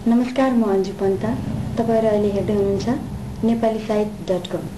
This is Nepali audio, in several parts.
नमस्कार, म अन्जु पन्त। तपाईहरु अहिले हेर्दै हुनुहुन्छ नेपालीसाहित्य.com।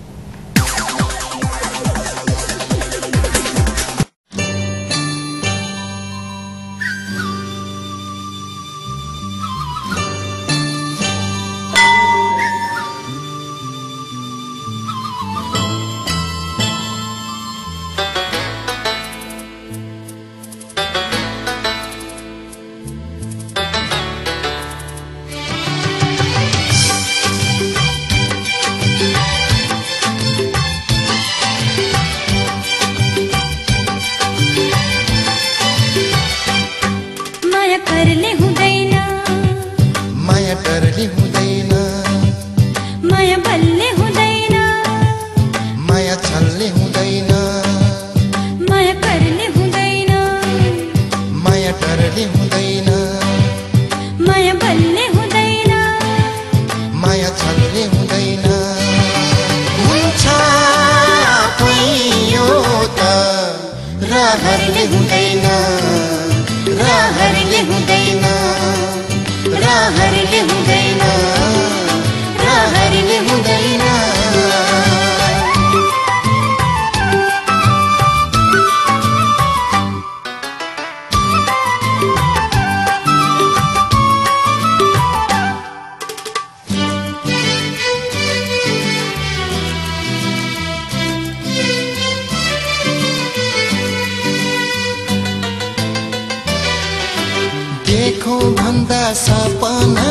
देखौं भन्दा सपना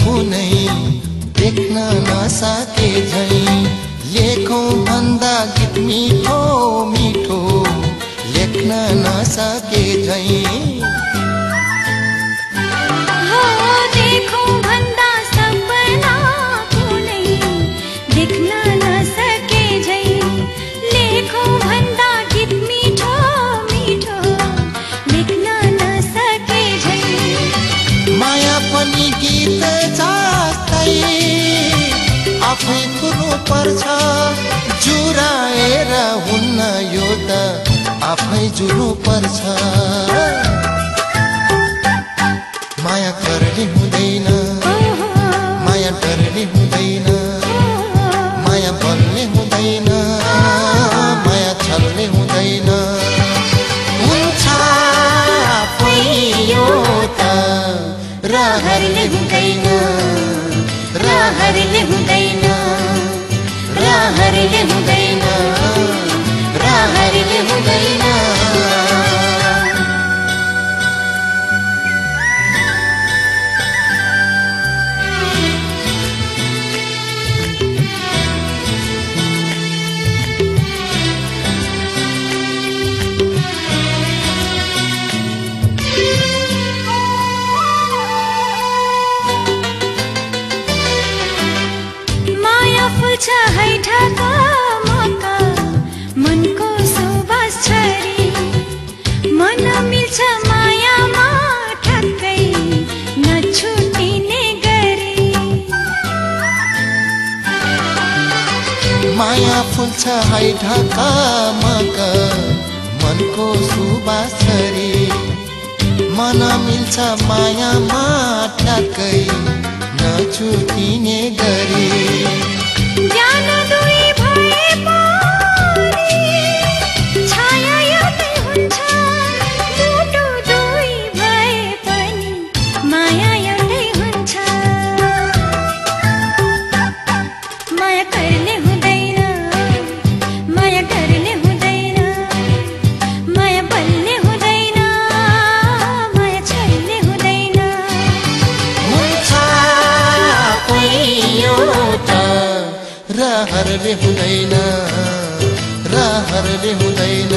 कुनै देख्न नसके झैं, लेखौं भन्दा गीत मिठो मिठो लेख्न नसके झैं। देखौं भन्दा सपना कुनै देख्न नसके झैं, लेखौं भन्दा गीत मिठो मिठो लेख्न नसके झैं। माया पनि गीत जस्तै आफै कुर्नु पर्छ, जुराएर हुन्न यो त आफै जुर्नु पर्छ। माया गर्ने हुँदैन, माया डर्ने हुँदैन, माया बल्ने हुँदैन, माया छल्ने हुँदैन। हुन्छ आफै यो त रहरले हुँदैन, रहरले हुँदैन, रहरले हुँदैन, रहरले हुँदैन। फुल्छ हैठाका मका मनको सुवास छरी, मन मिल्छ मायामा ठक्कै नछुटिने गरी। माया फुल्छ हैठाका मका मनको सुवास छरी, मन मिल्छ मायामा ठक्कै नछुटिने गरी। ज्ञान दुई भए पनि छाया एउटै हुन्छ, मुटु दुई भए पनि माया एउटै हुन्छ। माया गर्ने हुँदैन, माया गर्ने हुँदैन, माया बल्ने हुँदैन, माया छल्ने हुँदैन। हुन्छ कोही यो त रहरले हुँदैन, रहरले हुँदैन,